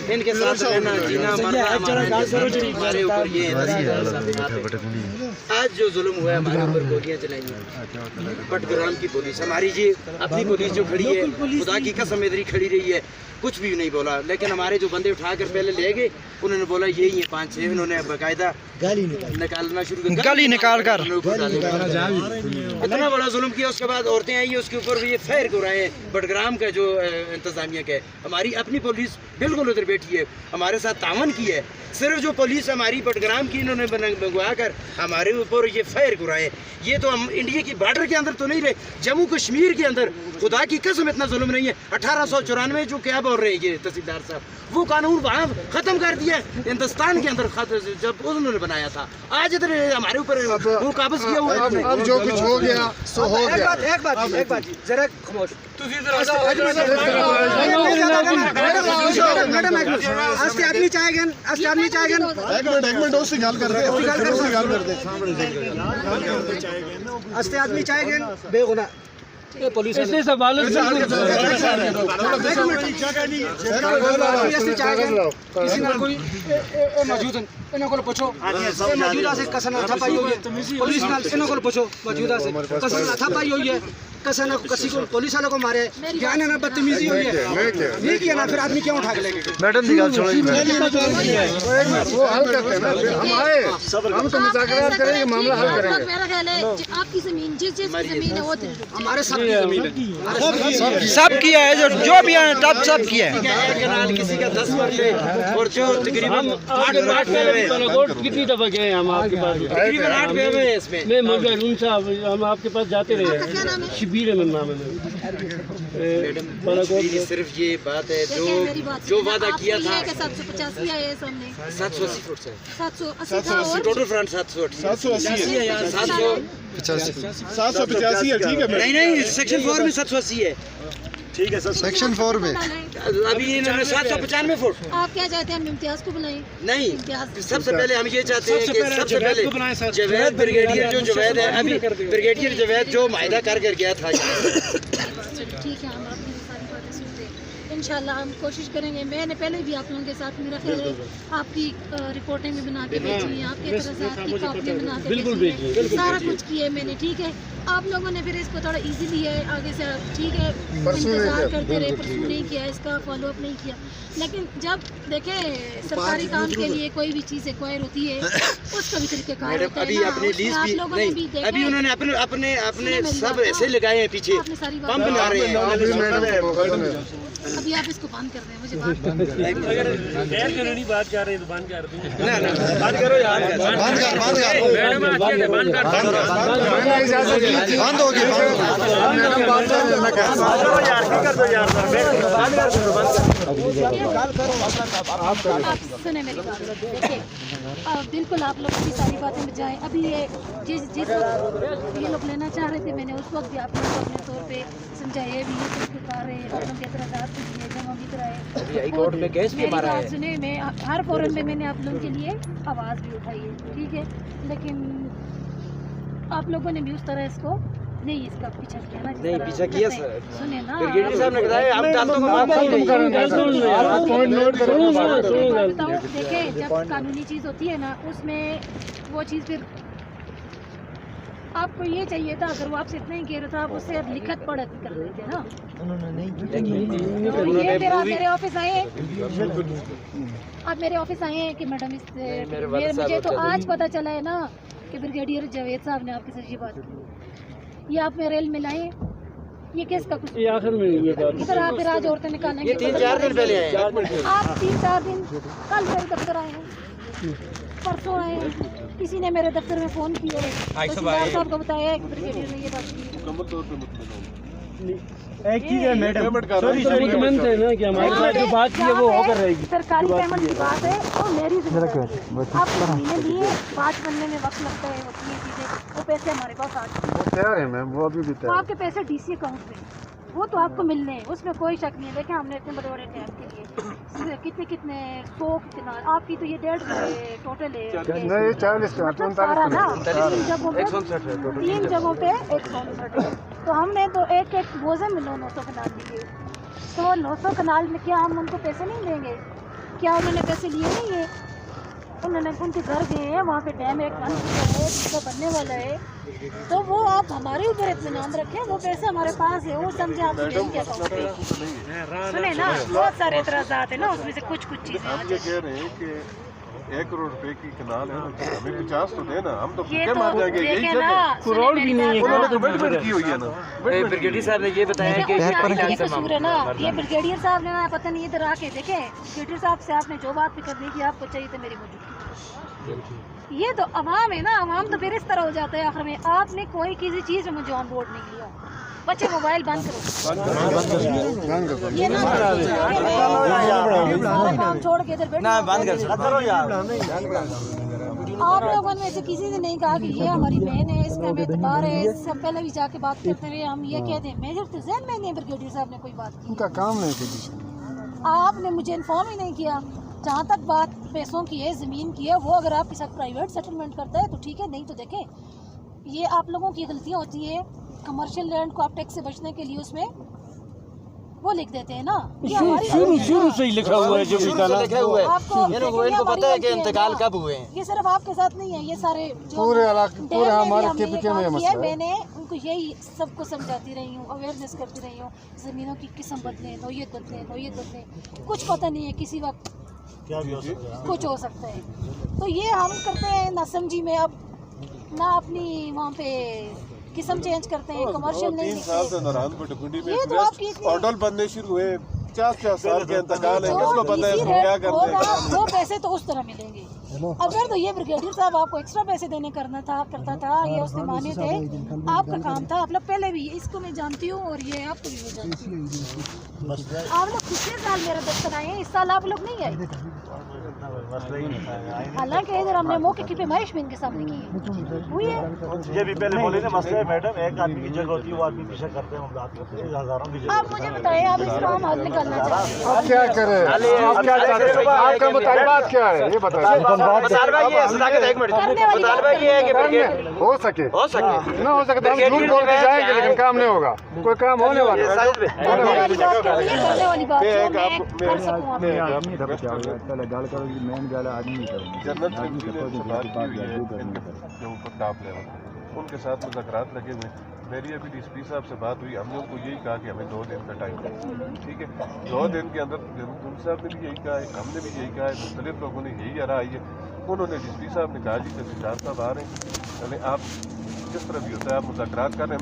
इनके साथ रहना जीना मरना हमारे ऊपर ये आज जो जुल्म हुआ है हमारे ऊपर गोलियां चलाई बटग्राम की पुलिस हमारी जी अपनी पुलिस जो खड़ी है खुदा की कसम इधर ही खड़ी रही है कुछ भी नहीं बोला लेकिन हमारे जो बंदे उठाकर पहले ले गए उन्होंने बोला यही है 5-6 उन्होंने बाकायदा निकालना शुरू कर गाली निकाल कर इतना बड़ा जुल्म किया। उसके बाद औरतें आई उसके ऊपर भी ये फैर को रहे हैं बटग्राम का जो इंतजामिया का है हमारी अपनी पुलिस बिल्कुल उधर बैठी है हमारे साथ तावन की है सिर्फ जो पुलिस हमारी बटग्राम की इन्होंने मंगवा कर हमारे ऊपर ये फैर को रहे हैं ये तो हम इंडिया की बॉर्डर के अंदर तो नहीं रहे जम्मू कश्मीर के अंदर खुदा की कसम इतना जुल्म नहीं है 1894 जो क्या बोल रहे हैं ये तहसीलदार साहब वो कानून वहाँ खत्म कर दिया हिंदुस्तान के अंदर जब उन्होंने बनाया था आज इधर हमारे ऊपर वो काबज किया हुआ है अब जो कुछ हो गया सो हो गया एक बात जरा खामोश आदमी चाहेगा एक मिनट उससे गाल कर दे आदमी चाहेगा बेगुनाह पुलिस ऐसे सवाल किसी ना कोई मौजूद इन्हों को पूछो मौजूदा से कसन था पाई हुई है पुलिस नाल इन्हों को पूछो मौजूदा से कसन था पाई हुई है कसन किसी को पुलिस वालों को मारे ज्ञान ना बदतमीजी हुई है नहीं किया ना फिर आदमी क्यों उठा के लेंगे मैडम की बात छोड़ो वो हल करते हैं ना हम आए हम तो मुज़ाकरात करेंगे मामला हल करेंगे मेरा ख्याल है आपकी जमीन जिस जमीन है वो हमारे सब की जमीन है सब किया है जो भी है तब सब किया है किसी का 10 मरले और जो तकरीबन 8 कितनी दफा गए हम आपके पास तकरीबन 8 पे हुए इसमें मैं मजलूम साहब हम आपके पास जाते रहे शिबीर में नाम है मेरी सिर्फ ये बात है जो वादा किया था 785 है सामने 780 फुट से 780 टोटल फ्रंट 780 है 785 है ठीक है नहीं सेक्शन 4 में 780 है ठीक है सर सेक्शन 4 में अभी इन्होंने 795 फुट आप क्या चाहते हैं हम इम्तियाज को बुलाएं नहीं सबसे पहले हम ये चाहते हैं कि सबसे पहले जवेद ब्रिगेडियर जो जवेद है अभी ब्रिगेडियर जवेद जो मायदा कर गया था ठीक है हम आपकी सारी बातें सुनते हैं इंशाल्लाह हम कोशिश करेंगे मैंने पहले भी आप लोगों के साथ मेरा ख्याल है आपकी रिपोर्टें भी बना के भेजी हैं आपके तरफ से आपकी कॉपियाँ बना के भेजी हैं सारा कुछ किया है मैंने ठीक है आप लोगों ने फिर इसको थोड़ा इजीली है आगे से ठीक है इंतजार करते रहे परसों नहीं किया इसका फॉलोअप नहीं किया लेकिन जब देखें सरकारी काम के लिए कोई भी चीज़ एक्वायर होती है उसका भी तरीक़ेकार होता है अभी अपनी लीज आप लोगों ने भी देखा अभी उन्होंने अपने सब ऐसे लगाए हैं पीछे पंप बना रहे हैं अभी आप इसको बंद कर रहे हैं मुझे बात अगर गैर कानूनी बात कर रहे हैं तो बंद कर दें बात करो यार बंद हो गया सुने मेरी बात देखिए बिल्कुल आप लोग की सारी बातें बजाएं अभी ये जिस ये लोग लेना चाह रहे थे मैंने उस वक्त भी आप लोगों को अपने तौर पे समझाया भी ये कर रहे हैं आप लोग के एतराज़ात भी दिए जमा भी कराए कोर्ट में केस भी हमारा है सुने मैं हर फोरम में मैंने आप लोगों के लिए आवाज़ भी उठाई है ठीक है लेकिन आप लोगों ने भी उस तरह इसको नहीं इसका पीछा किया ना नहीं पीछा किया सर सुने ना ब्रिगेडियर साहब ने बताया हम दांतों को माफ नहीं बताओ देखें जब कानूनी चीज़ होती है ना उसमें वो चीज़ फिर आपको ये चाहिए था अगर वो आपसे इतना ही कह रहा था आप उससे लिखत पढ़त कर देते ना उन्होंने नहीं ये फिर आप मेरे ऑफिस आए आप मेरे ऑफिस आए हैं कि मैडम इससे मुझे तो आज पता चला है ना कि ब्रिगेडियर जावेद साहब ने आपके साथ ये बात की ये आप मेरे रेल में लाए ये किसका कुछ आखिर में ये बात इधर आप फिर आज औरतें निकालेंगे 3-4 दिन पहले आए आप 3-4 दिन कल मेरे दफ्तर आए हैं परसों आए हैं किसी ने मेरे दफ्तर में फ़ोन किया है तहसीलदार साहब को बताया है कि ब्रिगेडियर ने ये बात की एक चीज़ है मैडम रिकमेंड है ना कि हमारे साथ जो बात की है वो होकर रहेगी सरकारी पेमेंट की बात है और मेरी आप महीने लिए बात बनने में वक्त लगता है होती है चीज़ें वो पैसे हमारे पास आ चुके हैं तैयार है मैम वो अभी भी तो आपके पैसे डीसी अकाउंट में वो तो आपको मिलने हैं, उसमें कोई शक नहीं है। देखें हमने इतने बड़े बड़े टैप के लिए कितने 100 कितना आपकी तो ये 150 टोटल है, नहीं 40 का मतलब सारा ना 3 जगहों पे 3 जगहों पे 159 है। तो हमने तो एक बोझे में 900 कनाल लिए, तो 900 कनाल में क्या हम उनको पैसे नहीं देंगे? क्या उन्होंने पैसे लिए नहीं है? उन्होंने उनके घर गए हैं, वहाँ पे डैम एक बन चुका है, दूसरा बनने वाला है, तो वो आप हमारे ऊपर इत्मीनान रखें, वो पैसे हमारे पास है, वो समझे आप सुने ना। बहुत सारे एतराज़ात है ना, उसमें से कुछ चीज़ें हम ये कह रहे हैं कि 1 करोड़ रुपए की कनाल है, हमें 50 तो देना, हम तो ये क्या तो मार जाएंगे? यही देखें सब ना, है। करोड़ भी नहीं है। उन्होंने तो बेट की हुई है ना। ब्रिगेडियर साहब ने ये बताया कि ये कसूर है ना, ये ब्रिगेडियर साहब ने ना पता नहीं इधर आके देखे, ब्रिगेडियर साहब से आपने जो बात भी करनी थी आपको चाहिए थी मेरी मौजूदगी। ये तो अवाम है ना, अवाम तो फिर इस तरह हो जाता है आखिर में, आपने कोई किसी चीज़ में मुझे ऑन बोर्ड नहीं लिया। बच्चे मोबाइल बंद करो, ये ना काम छोड़ के इधर बैठो। बंद कर आप लोगों ने से किसी ने नहीं कहा कि ये हमारी बहन है, इसमें हमें एतबार है, सब पहले भी जाके बात करते रहे, हम ये कहते हैं। मेजर तो जहन में नहीं ब्रिगेडियर साहब ने कोई बात की, उनका काम नहीं किया, आपने मुझे इन्फॉर्म ही नहीं किया। जहाँ तक बात पैसों की है, ज़मीन की है, वो अगर आपके साथ प्राइवेट सेटलमेंट करता है तो ठीक है, नहीं तो देखें ये आप लोगों की गलतियाँ होती है। कमर्शियल लैंड को आप टैक्स से बचने के लिए उसमें वो लिख देते हैं ना, शुरू से ही लिखा हुआ है जो भी गाना लिखे हुए आपको इनको पता है कि इंतकाल कब हुए हैं। ये सिर्फ आपके साथ नहीं है, ये सारे जो पूरे इलाके पूरे हमारे केपीके में मसला है। मैंने उनको यही सबको समझाती रही हूँ, अवेयरनेस करती रही हूँ, ज़मीनों की किस्म बदलें, नौयत बदलें, कुछ पता नहीं है, किसी वक्त कुछ हो सकता है। तो ये हम करते हैं ना समझी में, अब ना अपनी वहाँ पे किस्म चेंज करते हैं, कमर्शियल नहीं 3 साल से नारायण बटकुंडी में ये तो आपकी होटल बनने शुरू हुए, 50 साल के इंतकाल है, किसको पता है इसको क्या करते हैं? वो पैसे तो उस तरह मिलेंगे। अगर तो ये ब्रिगेडियर साहब आपको एक्स्ट्रा पैसे देने करता था, ये उसने माने थे, आपका काम था। आप लोग पहले भी इसको मैं जानती हूँ और ये आपको भी मैं जानती हूँ। आप लोग पिछले साल मेरा दफ्तर आए हैं, इस साल आप लोग नहीं आए। हालांकि इधर हमने मौके की पैमाइश भी इनके सामने की है, हुई है। ये भी पहले बोले ना मसला है मैडम, एक आदमी की जगह होती है, वो आदमी पीछे करते हैं, हम बात करते हैं, हजारों की जगह। आप मुझे बताएं, आप इसका हम हल निकालना चाहते हैं। अब क्या करें, आप क्या चाहते हैं, आपका मुतालबात क्या है ये बताइए। हो सके ना हो सके तो हम झूठ बोल के जाएंगे, लेकिन काम नहीं होगा, कोई काम होने वाला है। करने वाली बात जो मैं कर सकूं आपको। जनरल सेक्रेटरी से बात की हुई है, जो ऊपर टॉप लेवल उनके साथ मुज़ाकरात लगे हुए। मेरी अभी डीएसपी साहब से बात हुई, हमने उनको यही कहा कि हमें 2 दिन का टाइम है, ठीक है। 2 दिन के अंदर उन साहब ने भी यही कहा है, हमने भी यही कहा है, मुख्तलिफ लोगों ने यही आरा आई है। उन्होंने डीएसपी साहब ने कहा जी कि 4 साहब आ रहे हैं, आप जिस तरह भी होता है आप मुज़ाकरात कर रहे हैं।